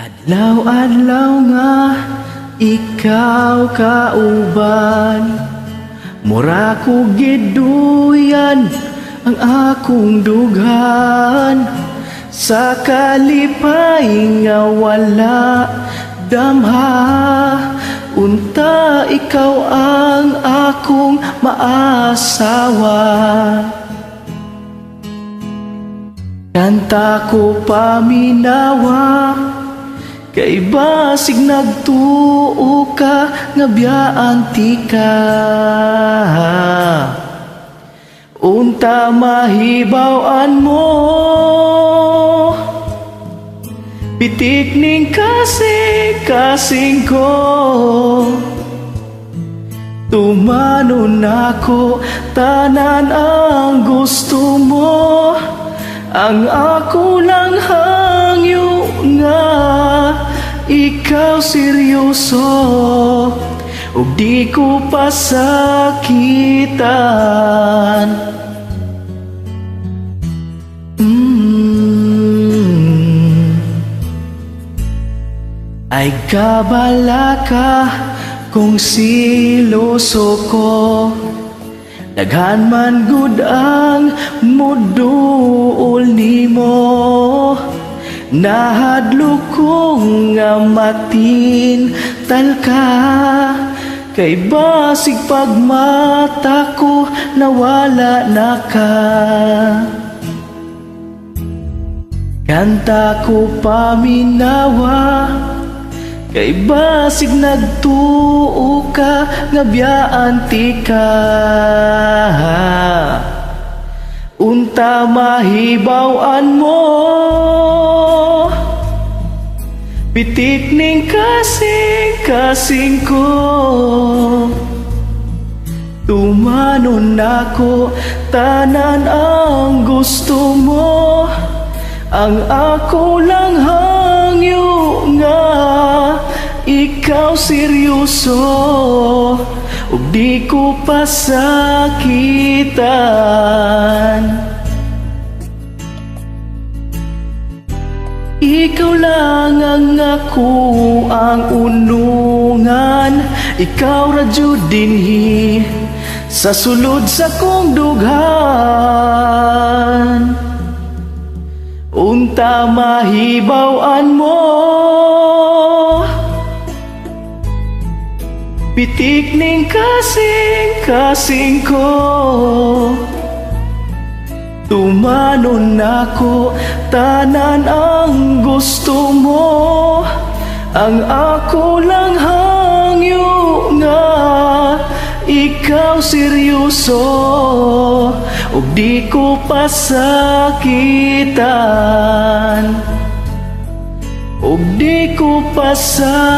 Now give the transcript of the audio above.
Adlaw-adlaw nga ikaw kauban, mura ko giduyan ang akong dughan. Sa kalipay nga wala damha, unta ikaw ang akong maasawa. Kanta ko paminawa, kay basig nagtuo ka nga biyaan ti ka. Unta mahibaw-an mo, pitik ning kasing ko. Tumanon ako, tanan ang gusto mo. Ang ako lang hangyo nga ikaw seryoso, ug di ko pasakitan. Ay kabala ka kung siloso ko, daghan man gud ang muduol nimo. Nahadlok ko nga matintal ka, kay basig pagmata ko nawala na ka. Kanta ko paminawa, kay basig nagtuo ka nga biyaan ti ka. Unta mahibaw-an mo, pitik ning kasing ko. Tumanon ako, tanan ang gusto mo. Ang ako lang hangyo nga ikaw seryoso, ug di ko pasakitan. Ikaw lang ang ako ang unungan, ikaw ra jud dinhi sa sulod sa kong dughan. Unta mahibaw-an mo, pitik ning kasing ko. Tumanon ako, tanan ang gusto mo. Ang ako lang hangyo nga ikaw seryoso, ug di ko pasakitan. Ug di ko pasakitan.